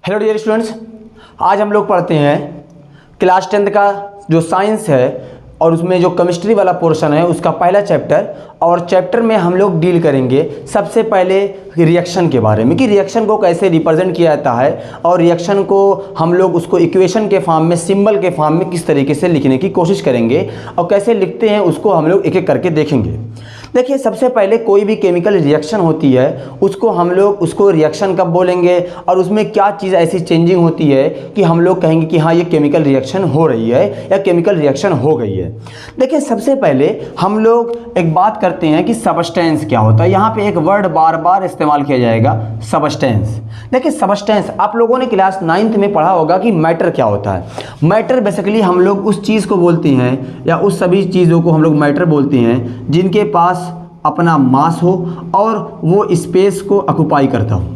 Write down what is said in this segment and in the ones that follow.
Hello dear students, आज हम लोग पढ़ते हैं क्लास 10th का जो साइंस है और उसमें जो केमिस्ट्री वाला पोर्शन है उसका पहला चैप्टर। और चैप्टर में हम लोग डील करेंगे सबसे पहले रिएक्शन के बारे में कि रिएक्शन को कैसे रिप्रेजेंट किया जाता है और रिएक्शन को हम लोग उसको इक्वेशन के फॉर्म में, सिंबल के फॉर्म में किस तरीके से लिखने की कोशिश करेंगे और कैसे लिखते हैं उसको हम लोग एक एक करके देखेंगे। देखिए, सबसे पहले कोई भी केमिकल रिएक्शन होती है उसको हम लोग उसको रिएक्शन कब बोलेंगे और उसमें क्या चीज़ ऐसी चेंजिंग होती है कि हम लोग कहेंगे कि हाँ ये केमिकल रिएक्शन हो रही है या केमिकल रिएक्शन हो गई है। देखिए, सबसे पहले हम लोग एक बात करते हैं कि सबस्टेंस क्या होता है। यहाँ पे एक वर्ड बार बार इस्तेमाल किया जाएगा, सबस्टेंस। देखिए, सबस्टेंस आप लोगों ने क्लास 9th में पढ़ा होगा कि मैटर क्या होता है। मैटर बेसिकली हम लोग उस चीज़ को बोलते हैं या उस सभी चीज़ों को हम लोग मैटर बोलते हैं जिनके पास अपना मास हो और वो स्पेस को ऑक्युपाई करता हो।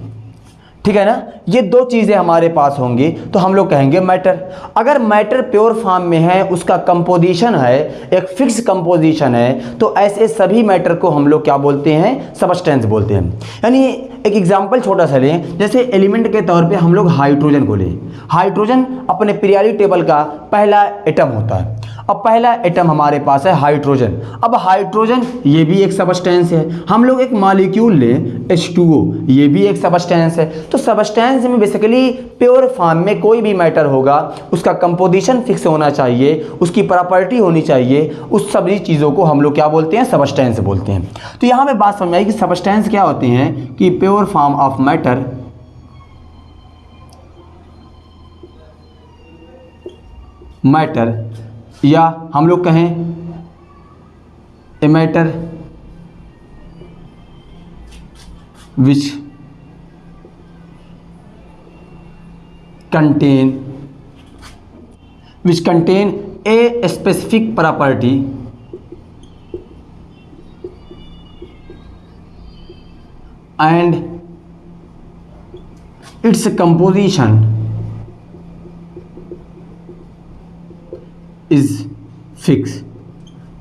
ठीक है ना, ये दो चीज़ें हमारे पास होंगी तो हम लोग कहेंगे मैटर। अगर मैटर प्योर फॉर्म में है, उसका कंपोजिशन है, एक फिक्स कंपोजिशन है, तो ऐसे सभी मैटर को हम लोग क्या बोलते हैं, सबस्टेंस बोलते हैं। यानी एक एग्जांपल छोटा सा लें, जैसे एलिमेंट के तौर पे हम लोग हाइड्रोजन को लें। हाइड्रोजन अपने पीरियोडिक टेबल का पहला एटम होता है। अब पहला एटम हमारे पास है हाइड्रोजन। अब हाइड्रोजन ये भी एक सबस्टेंस है। हम लोग एक मॉलिक्यूल लें H2O, ये भी एक सबस्टेंस है। तो सबस्टेंस में बेसिकली प्योर फॉर्म में कोई भी मैटर होगा उसका कंपोजिशन फिक्स होना चाहिए, उसकी प्रॉपर्टी होनी चाहिए, उस सभी चीज़ों को हम लोग क्या बोलते हैं, सबस्टेंस बोलते हैं। तो यहाँ पे बात समझ आई कि सबस्टेंस क्या होते हैं कि प्योर फॉर्म ऑफ मैटर या हम लोग कहें a matter which contain a specific property and its composition is fix.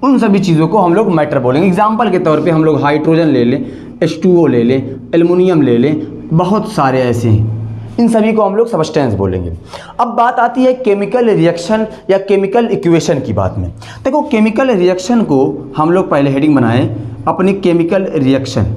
उन सभी चीज़ों को हम लोग मैटर बोलेंगे। एग्जाम्पल के तौर पे हम लोग हाइड्रोजन ले लें, H2O ले लें, एल्युमिनियम ले लें, बहुत सारे ऐसे हैं, इन सभी को हम लोग सबस्टेंस बोलेंगे। अब बात आती है केमिकल रिएक्शन या केमिकल इक्वेशन की बात में। देखो, केमिकल रिएक्शन को हम लोग पहले हेडिंग बनाएं अपनी केमिकल रिएक्शन।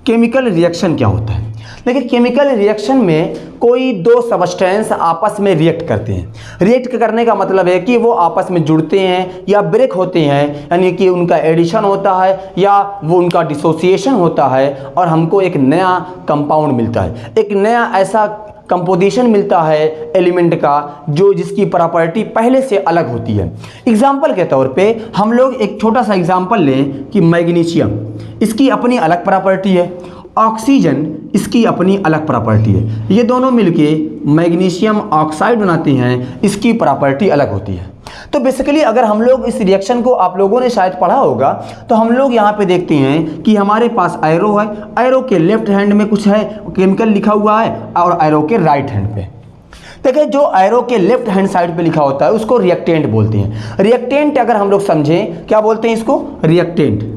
केमिकल रिएक्शन क्या होता है? देखिए, केमिकल रिएक्शन में कोई दो सबस्टेंस आपस में रिएक्ट करते हैं। रिएक्ट करने का मतलब है कि वो आपस में जुड़ते हैं या ब्रेक होते हैं, यानी कि उनका एडिशन होता है या वो उनका डिसोसिएशन होता है और हमको एक नया कंपाउंड मिलता है, एक नया ऐसा कंपोजिशन मिलता है एलिमेंट का जो जिसकी प्रॉपर्टी पहले से अलग होती है। एग्जाम्पल के तौर पे हम लोग एक छोटा सा एग्जाम्पल लें कि मैग्नीशियम, इसकी अपनी अलग प्रॉपर्टी है, ऑक्सीजन इसकी अपनी अलग प्रॉपर्टी है। ये दोनों मिलके मैग्नीशियम ऑक्साइड बनाते हैं, इसकी प्रॉपर्टी अलग होती है। तो बेसिकली अगर हम लोग इस रिएक्शन को आप लोगों ने शायद पढ़ा होगा तो हम लोग यहाँ पे देखते हैं कि हमारे पास एरो है, एरो के लेफ्ट हैंड में कुछ है केमिकल लिखा हुआ है और एरो के राइट हैंड पे देखिए, जो एरो के लेफ्ट हैंड साइड पे लिखा होता है उसको रिएक्टेंट बोलते हैं। रिएक्टेंट अगर हम लोग समझें, क्या बोलते हैं इसको, रिएक्टेंट।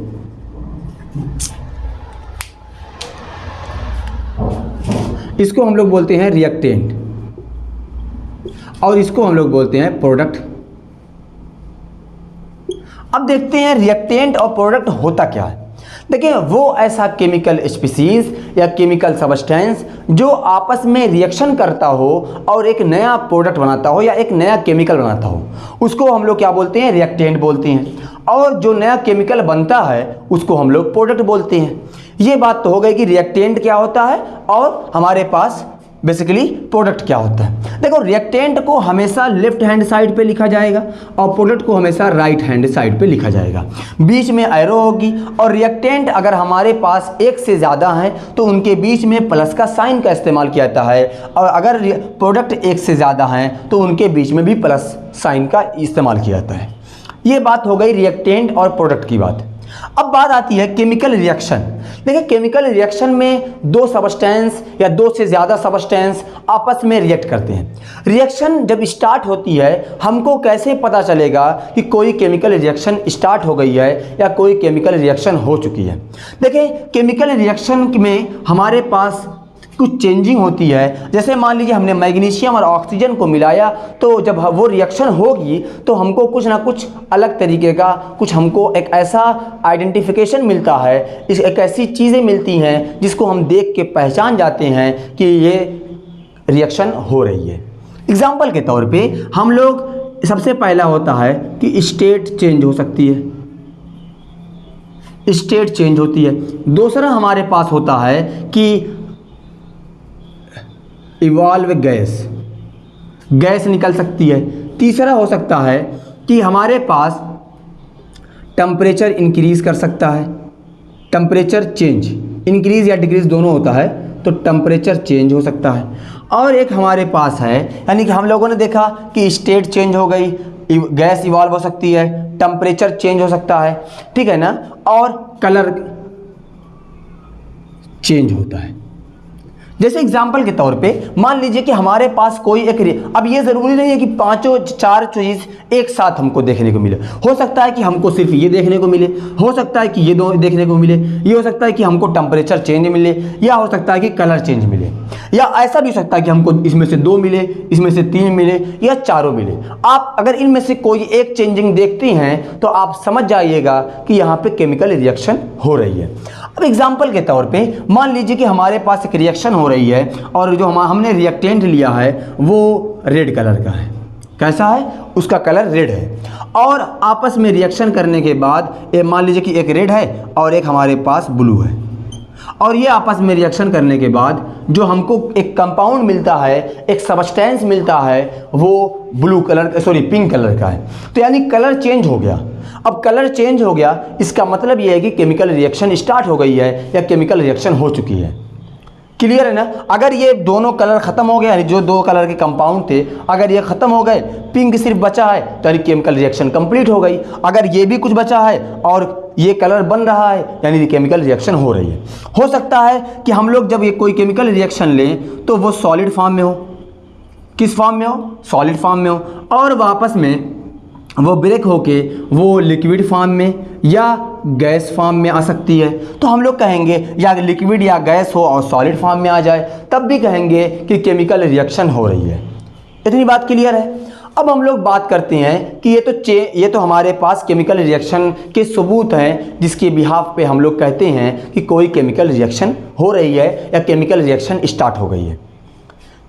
इसको हम लोग बोलते हैं रिएक्टेंट और इसको हम लोग बोलते हैं प्रोडक्ट। अब देखते हैं रिएक्टेंट और प्रोडक्ट होता क्या है। देखिए, वो ऐसा केमिकल स्पीसीज या केमिकल सबस्टेंस जो आपस में रिएक्शन करता हो और एक नया प्रोडक्ट बनाता हो या एक नया केमिकल बनाता हो, उसको हम लोग क्या बोलते हैं, रिएक्टेंट बोलते हैं। और जो नया केमिकल बनता है उसको हम लोग प्रोडक्ट बोलते हैं। ये बात तो हो गई कि रिएक्टेंट क्या होता है और हमारे पास बेसिकली प्रोडक्ट क्या होता है। देखो, रिएक्टेंट को हमेशा लेफ्ट हैंड साइड पे लिखा जाएगा और प्रोडक्ट को हमेशा राइट हैंड साइड पे लिखा जाएगा, बीच में एरो होगी। और रिएक्टेंट अगर हमारे पास एक से ज़्यादा हैं तो उनके बीच में प्लस का साइन का इस्तेमाल किया जाता है, और अगर प्रोडक्ट एक से ज़्यादा हैं तो उनके बीच में भी प्लस साइन का इस्तेमाल किया जाता है। ये बात हो गई रिएक्टेंट और प्रोडक्ट की बात। अब बात आती है केमिकल रिएक्शन। देखिए केमिकल रिएक्शन में दो सबस्टेंस या दो से ज़्यादा सबस्टेंस आपस में रिएक्ट करते हैं। रिएक्शन जब स्टार्ट होती है हमको कैसे पता चलेगा कि कोई केमिकल रिएक्शन स्टार्ट हो गई है या कोई केमिकल रिएक्शन हो चुकी है। देखिए केमिकल रिएक्शन में हमारे पास कुछ चेंजिंग होती है। जैसे मान लीजिए हमने मैग्नीशियम और ऑक्सीजन को मिलाया, तो जब वो रिएक्शन होगी तो हमको कुछ ना कुछ अलग तरीके का, कुछ हमको एक ऐसा आइडेंटिफिकेशन मिलता है, एक ऐसी चीज़ें मिलती हैं जिसको हम देख के पहचान जाते हैं कि ये रिएक्शन हो रही है। एग्जाम्पल के तौर पे हम लोग, सबसे पहला होता है कि स्टेट चेंज हो सकती है, स्टेट चेंज होती है। दूसरा हमारे पास होता है कि इवॉल्व गैस, गैस निकल सकती है। तीसरा हो सकता है कि हमारे पास टेम्परेचर इंक्रीज़ कर सकता है, टेम्परेचर चेंज, इंक्रीज़ या डिक्रीज़ दोनों होता है, तो टेम्परेचर चेंज हो सकता है। और एक हमारे पास है, यानी कि हम लोगों ने देखा कि स्टेट चेंज हो गई, गैस इवॉल्व हो सकती है, टेम्परेचर चेंज हो सकता है, ठीक है ना, और कलर चेंज होता है। जैसे एग्जाम्पल के तौर पे मान लीजिए कि हमारे पास कोई एक, अब ये ज़रूरी नहीं है कि पांचों चार चीज़ एक साथ हमको देखने को मिले। हो सकता है कि हमको सिर्फ ये देखने को मिले, हो सकता है कि ये दो देखने को मिले, ये हो सकता है कि हमको टेम्परेचर चेंज मिले, या हो सकता है कि कलर चेंज मिले, या ऐसा भी हो सकता है कि हमको इसमें से दो मिले, इसमें से तीन मिले, या चारों मिले। आप अगर इनमें से कोई एक चेंजिंग देखती हैं तो आप समझ जाइएगा कि यहाँ पे केमिकल रिएक्शन हो रही है। अब एग्जाम्पल के तौर पे मान लीजिए कि हमारे पास एक रिएक्शन हो रही है और जो हमने रिएक्टेंट लिया है वो रेड कलर का है। कैसा है? उसका कलर रेड है। और आपस में रिएक्शन करने के बाद मान लीजिए कि एक रेड है और एक हमारे पास ब्लू है, और ये आपस में रिएक्शन करने के बाद जो हमको एक कंपाउंड मिलता है, एक सबस्टेंस मिलता है, वो blue colour, sorry pink colour का है। तो यानी कलर चेंज हो गया। अब कलर चेंज हो गया, इसका मतलब ये है कि केमिकल रिएक्शन स्टार्ट हो गई है या केमिकल रिएक्शन हो चुकी है। क्लियर है ना? अगर ये दोनों कलर ख़त्म हो गए, यानी जो दो कलर के कंपाउंड थे अगर ये ख़त्म हो गए, पिंक सिर्फ बचा है, तो यानी केमिकल रिएक्शन कंप्लीट हो गई। अगर ये भी कुछ बचा है और ये कलर बन रहा है, यानी केमिकल रिएक्शन हो रही है। हो सकता है कि हम लोग जब ये कोई केमिकल रिएक्शन लें तो वो सॉलिड फॉर्म में हो। किस फॉर्म में हो? सॉलिड फॉर्म में हो। और वापस में वो ब्रेक होके वो लिक्विड फॉर्म में या गैस फॉर्म में आ सकती है। तो हम लोग कहेंगे या लिक्विड या गैस हो और सॉलिड फॉर्म में आ जाए, तब भी कहेंगे कि केमिकल रिएक्शन हो रही है। इतनी बात क्लियर है? अब हम लोग बात करते हैं कि ये तो हमारे पास केमिकल रिएक्शन के सबूत हैं जिसके बिहाफ पे हम लोग कहते हैं कि कोई केमिकल रिएक्शन हो रही है या केमिकल रिएक्शन स्टार्ट हो गई है।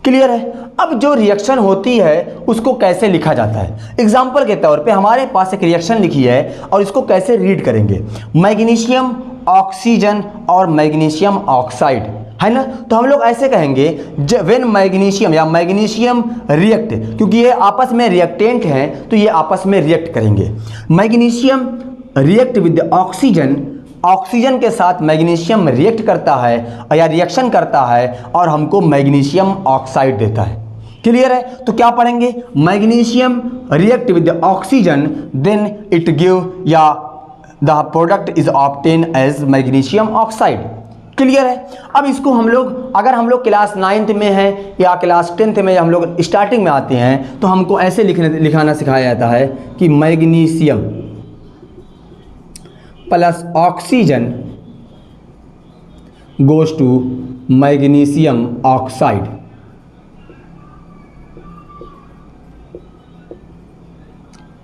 क्लियर है? अब जो रिएक्शन होती है उसको कैसे लिखा जाता है? एग्जाम्पल के तौर पे हमारे पास एक रिएक्शन लिखी है और इसको कैसे रीड करेंगे? मैग्नीशियम ऑक्सीजन और मैग्नीशियम ऑक्साइड, है ना? तो हम लोग ऐसे कहेंगे व्हेन मैग्नीशियम या मैग्नीशियम रिएक्ट, क्योंकि ये आपस में रिएक्टेंट हैं तो ये आपस में रिएक्ट करेंगे। Magnesium react with oxygen, oxygen के साथ मैग्नीशियम रिएक्ट करता है या रिएक्शन करता है और हमको मैग्नीशियम ऑक्साइड देता है। क्लियर है? तो क्या पढ़ेंगे? Magnesium react with oxygen then it give या the product is obtain as magnesium oxide. Clear है? अब इसको हम लोग, अगर हम लोग क्लास 9th में हैं या क्लास 10th में, या हम लोग स्टार्टिंग में आते हैं तो हमको ऐसे लिखाना सिखाया जाता है कि magnesium plus oxygen goes to magnesium oxide.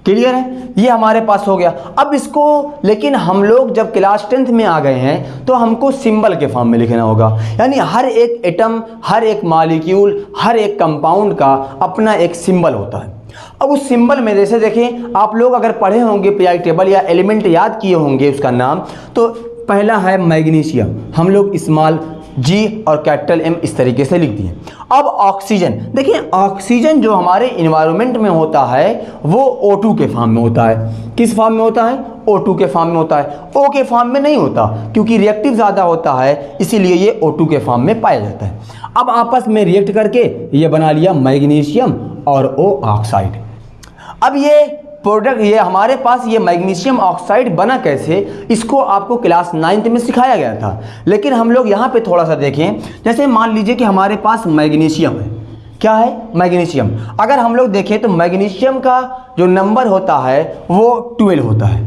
Clear है? ये हमारे पास हो गया। अब इसको, लेकिन हम लोग जब क्लास 10th में आ गए हैं तो हमको सिंबल के फॉर्म में लिखना होगा। यानी हर एक एटम, हर एक मॉलिक्यूल, हर एक कंपाउंड का अपना एक सिंबल होता है। अब उस सिंबल में जैसे देखें, आप लोग अगर पढ़े होंगे पीरियोडिक टेबल या एलिमेंट याद किए होंगे उसका नाम, तो पहला है मैग्नीशियम, हम लोग स्मॉल G और कैपिटल M इस तरीके से लिख दिए। अब ऑक्सीजन, देखिए ऑक्सीजन जो हमारे इन्वायरमेंट में होता है वो O2 के फॉर्म में होता है। किस फॉर्म में होता है? O2 के फॉर्म में होता है। O के फॉर्म में नहीं होता, क्योंकि रिएक्टिव ज़्यादा होता है, इसीलिए ये O2 के फॉर्म में पाया जाता है। अब आपस में रिएक्ट करके ये बना लिया मैग्नीशियम और O ऑक्साइड। अब ये प्रोडक्ट, ये हमारे पास ये मैग्नीशियम ऑक्साइड बना कैसे, इसको आपको क्लास 9th में सिखाया गया था। लेकिन हम लोग यहाँ पे थोड़ा सा देखें, जैसे मान लीजिए कि हमारे पास मैग्नीशियम है, क्या है, मैग्नीशियम। अगर हम लोग देखें तो मैग्नीशियम का जो नंबर होता है वो 12 होता है,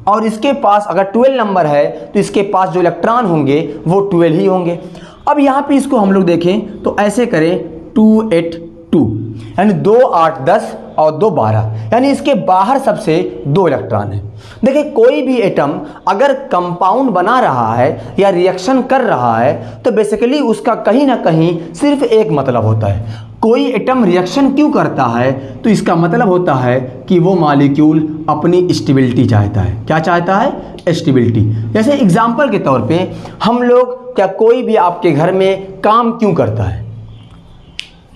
और इसके पास अगर 12 नंबर है तो इसके पास जो इलेक्ट्रॉन होंगे वो 12 ही होंगे। अब यहाँ पे इसको हम लोग देखें तो ऐसे करें 2 8 2, यानी 2 8 10 और 2 12, यानी इसके बाहर सबसे 2 इलेक्ट्रॉन है। देखिए कोई भी एटम अगर कंपाउंड बना रहा है या रिएक्शन कर रहा है तो बेसिकली उसका कहीं ना कहीं सिर्फ एक मतलब होता है। कोई एटम रिएक्शन क्यों करता है तो इसका मतलब होता है कि वो मॉलिक्यूल अपनी स्टेबिलिटी चाहता है। क्या चाहता है? स्टेबिलिटी। जैसे एग्जांपल के तौर पे हम लोग, क्या कोई भी आपके घर में काम क्यों करता है,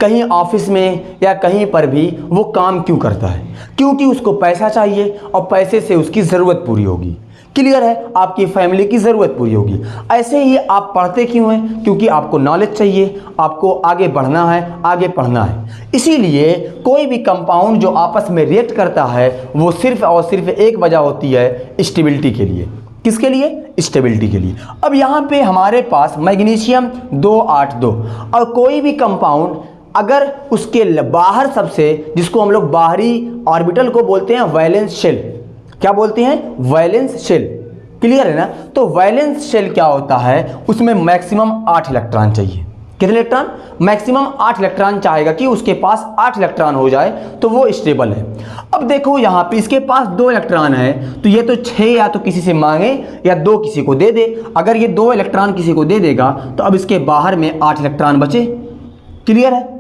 कहीं ऑफिस में या कहीं पर भी वो काम क्यों करता है? क्योंकि उसको पैसा चाहिए और पैसे से उसकी ज़रूरत पूरी होगी। क्लियर है? आपकी फैमिली की ज़रूरत पूरी होगी। ऐसे ही आप पढ़ते क्यों हैं? क्योंकि आपको नॉलेज चाहिए, आपको आगे बढ़ना है, आगे पढ़ना है। इसीलिए कोई भी कंपाउंड जो आपस में रिएक्ट करता है वो सिर्फ और सिर्फ एक वजह होती है, स्टेबिलिटी के लिए। किसके लिए? स्टेबिलिटी के लिए। अब यहाँ पे हमारे पास मैग्नीशियम 2 8 2, और कोई भी कंपाउंड अगर उसके बाहर सबसे, जिसको हम लोग बाहरी ऑर्बिटल को बोलते हैं वैलेंस शेल, क्या बोलते हैं? Valence shell. क्लियर है ना? तो वैलेंस शेल क्या होता है, उसमें मैक्सिमम 8 इलेक्ट्रॉन चाहिए। कितने इलेक्ट्रॉन? मैक्सिमम 8 इलेक्ट्रॉन चाहेगा कि उसके पास 8 इलेक्ट्रॉन हो जाए तो वो स्टेबल है। अब देखो यहाँ पे इसके पास 2 इलेक्ट्रॉन है तो ये तो 6 या तो किसी से मांगे या 2 किसी को दे दे। अगर ये 2 इलेक्ट्रॉन किसी को दे देगा तो अब इसके बाहर में 8 इलेक्ट्रॉन बचे। क्लियर है?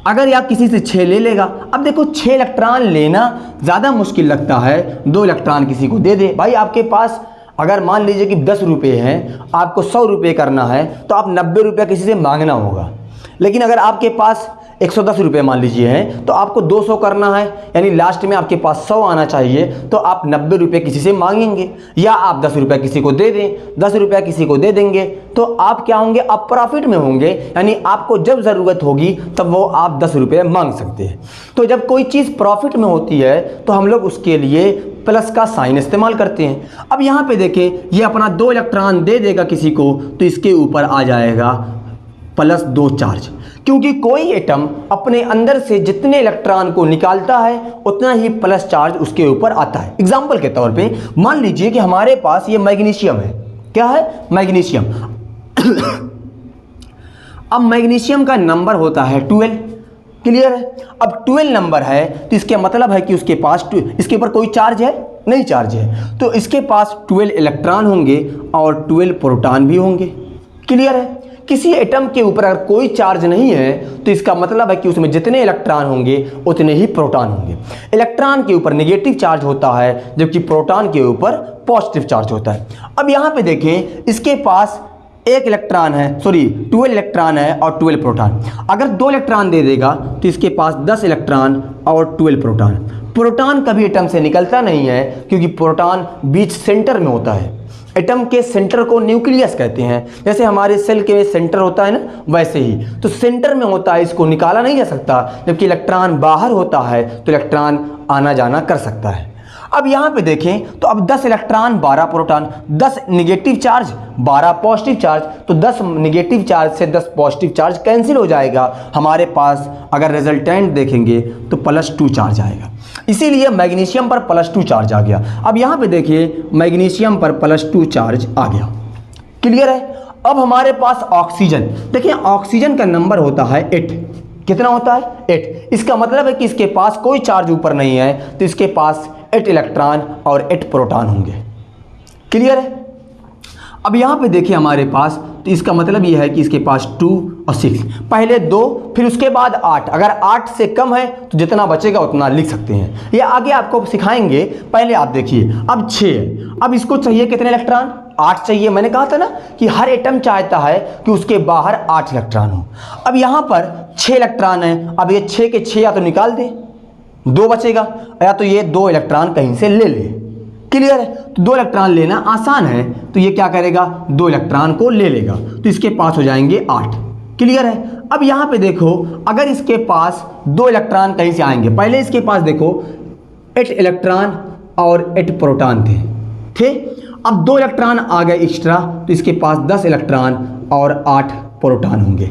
अगर या किसी से 6 ले लेगा, अब देखो 6 इलेक्ट्रॉन लेना ज़्यादा मुश्किल लगता है, 2 इलेक्ट्रॉन किसी को दे दे। भाई आपके पास अगर मान लीजिए कि 10 रुपये हैं, आपको 100 रुपये करना है तो आप 90 रुपये किसी से मांगना होगा। लेकिन अगर आपके पास 110 रुपये मान लीजिए हैं तो आपको 200 करना है, यानी लास्ट में आपके पास 100 आना चाहिए, तो आप 90 रुपये किसी से मांगेंगे, या आप 10 रुपये किसी को दे दें, 10 रुपये किसी को दे देंगे, तो आप क्या होंगे? आप प्रॉफिट में होंगे। यानी आपको जब ज़रूरत होगी तब वो आप 10 रुपये मांग सकते हैं। तो जब कोई चीज़ प्रॉफिट में होती है तो हम लोग उसके लिए प्लस का साइन इस्तेमाल करते हैं। अब यहाँ पे देखें, ये अपना 2 इलेक्ट्रॉन दे देगा किसी को तो इसके ऊपर आ जाएगा +2 चार्ज, क्योंकि कोई एटम अपने अंदर से जितने इलेक्ट्रॉन को निकालता है उतना ही प्लस चार्ज उसके ऊपर आता है। एग्जाम्पल के तौर पे मान लीजिए कि हमारे पास ये मैग्नीशियम है। क्या है? मैग्नीशियम। अब मैग्नीशियम का नंबर होता है 12। क्लियर है? अब 12 नंबर है तो इसके मतलब है कि उसके पास इसके ऊपर कोई चार्ज है? नहीं चार्ज है, तो इसके पास 12 इलेक्ट्रॉन होंगे और 12 प्रोटॉन भी होंगे। क्लियर है? किसी एटम के ऊपर अगर कोई चार्ज नहीं है तो इसका मतलब है कि उसमें जितने इलेक्ट्रॉन होंगे उतने ही प्रोटॉन होंगे। इलेक्ट्रॉन के ऊपर नेगेटिव चार्ज होता है जबकि प्रोटॉन के ऊपर पॉजिटिव चार्ज होता है। अब यहाँ पे देखें, इसके पास 1 इलेक्ट्रॉन है, सॉरी 12 इलेक्ट्रॉन है और 12 प्रोटॉन। अगर 2 इलेक्ट्रॉन दे देगा तो इसके पास 10 इलेक्ट्रॉन और 12 प्रोटॉन। प्रोटॉन कभी एटम से निकलता नहीं है क्योंकि प्रोटॉन बीच सेंटर में होता है। एटम के सेंटर को न्यूक्लियस कहते हैं, जैसे हमारे सेल के सेंटर होता है ना, वैसे ही तो सेंटर में होता है, इसको निकाला नहीं जा सकता। जबकि इलेक्ट्रॉन बाहर होता है तो इलेक्ट्रॉन आना जाना कर सकता है। अब यहाँ पे देखें तो अब 10 electron 12 proton, 10 negative charge 12 positive charge, तो 10 निगेटिव चार्ज से 10 पॉजिटिव चार्ज कैंसिल हो जाएगा। हमारे पास अगर रिजल्टेंट देखेंगे तो +2 चार्ज आएगा। इसीलिए मैग्नीशियम पर +2 चार्ज आ गया। अब यहाँ पे देखिए मैग्नीशियम पर +2 चार्ज आ गया। क्लियर है? अब हमारे पास ऑक्सीजन, देखिए ऑक्सीजन का नंबर होता है 8। कितना होता है? 8। इसका मतलब है कि इसके पास कोई चार्ज ऊपर नहीं है तो इसके पास 8 इलेक्ट्रॉन और 8 प्रोटॉन होंगे। क्लियर है? अब यहाँ पे देखिए हमारे पास, तो इसका मतलब ये है कि इसके पास 2 और 6, पहले 2 फिर उसके बाद 8। अगर 8 से कम है तो जितना बचेगा उतना लिख सकते हैं, ये आगे आपको सिखाएंगे। पहले आप देखिए, अब 6 है, अब इसको चाहिए कितने इलेक्ट्रॉन? 8 चाहिए। मैंने कहा था ना कि हर एटम चाहता है कि उसके बाहर 8 इलेक्ट्रॉन हो। अब यहाँ पर 6 इलेक्ट्रॉन है, अब ये 6 के 6 या तो निकाल दे, 2 बचेगा, या तो ये 2 इलेक्ट्रॉन कहीं से ले ले। क्लियर है? तो 2 इलेक्ट्रॉन लेना आसान है, तो ये क्या करेगा? 2 इलेक्ट्रॉन को ले लेगा, तो इसके पास हो जाएंगे 8। क्लियर है? अब यहाँ पे देखो, अगर इसके पास 2 इलेक्ट्रॉन कहीं से आएंगे, पहले इसके पास देखो 8 इलेक्ट्रॉन और 8 प्रोटॉन थे। अब 2 इलेक्ट्रॉन आ गए एक्स्ट्रा, तो इसके पास 10 इलेक्ट्रॉन और 8 प्रोटॉन होंगे।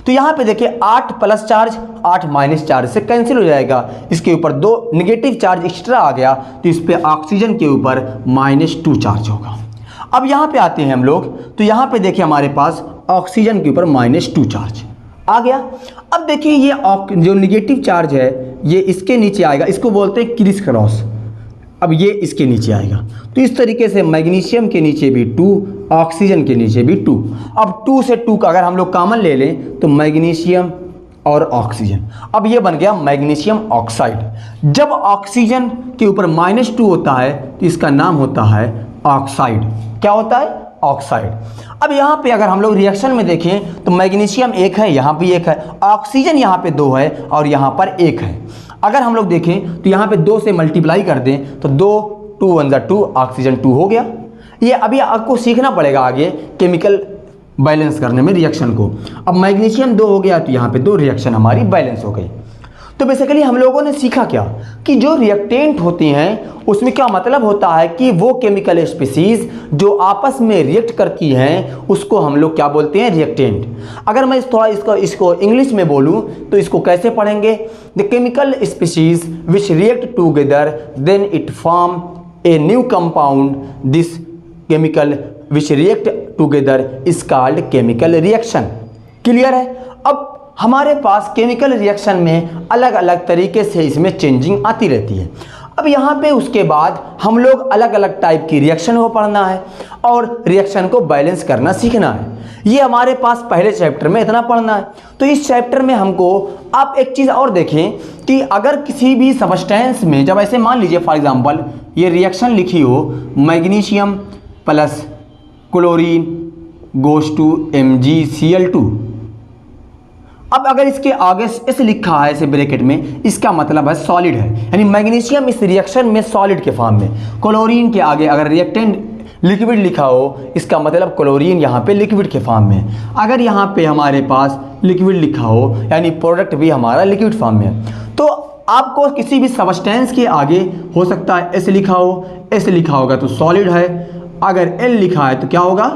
तो यहाँ पे देखिए 8 प्लस चार्ज 8 माइनस चार्ज से कैंसिल हो जाएगा। इसके ऊपर 2 नेगेटिव चार्ज एक्स्ट्रा आ गया, तो इस पे ऑक्सीजन के ऊपर -2 चार्ज होगा। अब यहाँ पे आते हैं हम लोग, तो यहाँ पे देखिए हमारे पास ऑक्सीजन के ऊपर -2 चार्ज आ गया। अब देखिए ये जो नेगेटिव चार्ज है ये इसके नीचे आएगा, इसको बोलते हैं क्रिस क्रॉस। अब ये इसके नीचे आएगा, तो इस तरीके से मैग्नीशियम के नीचे भी 2, ऑक्सीजन के नीचे भी 2। अब 2 से 2 का अगर हम लोग कॉमन ले लें तो मैग्नीशियम और ऑक्सीजन, अब ये बन गया मैग्नीशियम ऑक्साइड। जब ऑक्सीजन के ऊपर -2 होता है तो इसका नाम होता है ऑक्साइड। क्या होता है? ऑक्साइड। अब यहाँ पे अगर हम लोग रिएक्शन में देखें तो मैग्नीशियम 1 है, यहाँ भी 1 है, ऑक्सीजन यहाँ पे 2 है और यहाँ पर 1 है। अगर हम लोग देखें तो यहाँ पे 2 से मल्टीप्लाई कर दें तो 2 2 1 2, ऑक्सीजन 2 हो गया। ये अभी आपको सीखना पड़ेगा आगे केमिकल बैलेंस करने में रिएक्शन को। अब मैग्नीशियम 2 हो गया तो यहाँ पे 2 रिएक्शन हमारी बैलेंस हो गई। तो बेसिकली हम लोगों ने सीखा क्या कि जो रिएक्टेंट होती हैं उसमें क्या मतलब होता है कि वो केमिकल स्पीसीज जो आपस में रिएक्ट करती हैं उसको हम लोग क्या बोलते हैं? रिएक्टेंट। अगर मैं थोड़ा इसको इंग्लिश में बोलूं तो इसको कैसे पढ़ेंगे? The chemical species which react together then it form a new compound. This chemical which react together is called chemical reaction. Clear है? अब हमारे पास केमिकल रिएक्शन में अलग अलग तरीके से इसमें चेंजिंग आती रहती है। अब यहाँ पे उसके बाद हम लोग अलग अलग टाइप की रिएक्शन को पढ़ना है और रिएक्शन को बैलेंस करना सीखना है। ये हमारे पास पहले चैप्टर में इतना पढ़ना है। तो इस चैप्टर में हमको आप एक चीज़ और देखें कि अगर किसी भी सबस्टेंस में जब ऐसे मान लीजिए फॉर एग्जांपल ये रिएक्शन लिखी हो magnesium plus chlorine goes to MgCl2। अब अगर इसके आगे ऐसे लिखा है ऐसे ब्रैकेट में, इसका मतलब है सॉलिड है, यानी मैग्नीशियम इस रिएक्शन में सॉलिड के फॉर्म में। क्लोरीन के आगे अगर रिएक्टेंट लिक्विड लिखा हो इसका मतलब क्लोरीन यहाँ पे लिक्विड के फॉर्म में। अगर यहाँ पे हमारे पास लिक्विड लिखा हो यानी प्रोडक्ट भी हमारा लिक्विड फॉर्म में है। तो आपको किसी भी सबस्टेंस के आगे हो सकता है ऐसे लिखा हो, ऐसे लिखा होगा तो सॉलिड है। अगर L लिखा है तो क्या होगा?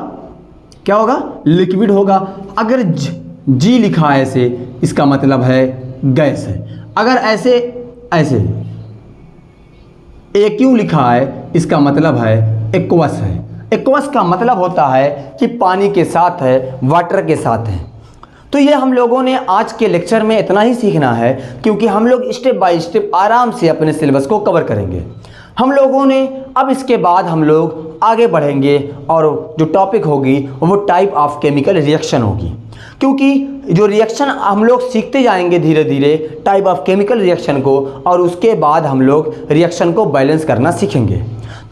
क्या होगा? लिक्विड होगा। अगर G लिखा है ऐसे इसका मतलब है गैस है। अगर ऐसे AQ लिखा है इसका मतलब है एक्वस है। एक्वस का मतलब होता है कि पानी के साथ है, वाटर के साथ है। तो ये हम लोगों ने आज के लेक्चर में इतना ही सीखना है क्योंकि हम लोग स्टेप बाय स्टेप आराम से अपने सिलेबस को कवर करेंगे। हम लोगों ने अब इसके बाद हम लोग आगे बढ़ेंगे और जो टॉपिक होगी वो टाइप ऑफ केमिकल रिएक्शन होगी, क्योंकि जो रिएक्शन हम लोग सीखते जाएंगे धीरे धीरे टाइप ऑफ केमिकल रिएक्शन को, और उसके बाद हम लोग रिएक्शन को बैलेंस करना सीखेंगे।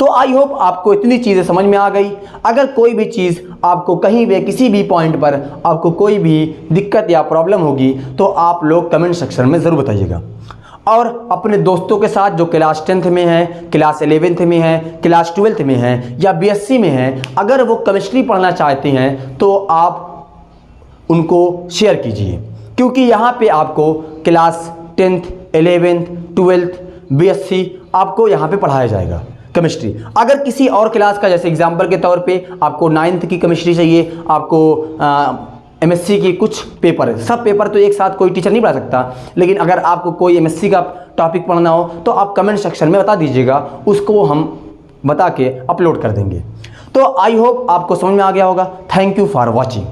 तो आई होप आपको इतनी चीज़ें समझ में आ गई। अगर कोई भी चीज़ आपको कहीं भी किसी भी पॉइंट पर आपको कोई भी दिक्कत या प्रॉब्लम होगी तो आप लोग कमेंट सेक्शन में ज़रूर बताइएगा। और अपने दोस्तों के साथ जो क्लास 10th में है, क्लास 11th में है, क्लास 12th में है या BSc में है, अगर वो केमिस्ट्री पढ़ना चाहते हैं तो आप उनको शेयर कीजिए, क्योंकि यहाँ पे आपको class 10th, 11th, 12th, BSc आपको यहाँ पे पढ़ाया जाएगा केमिस्ट्री। अगर किसी और क्लास का जैसे एग्जाम्पल के तौर पे आपको 9th की केमिस्ट्री चाहिए, आपको MSc की कुछ पेपर, सब पेपर तो एक साथ कोई टीचर नहीं पढ़ा सकता, लेकिन अगर आपको कोई MSc का टॉपिक पढ़ना हो तो आप कमेंट सेक्शन में बता दीजिएगा, उसको हम बता के अपलोड कर देंगे। तो आई होप आपको समझ में आ गया होगा। Thank you for watching.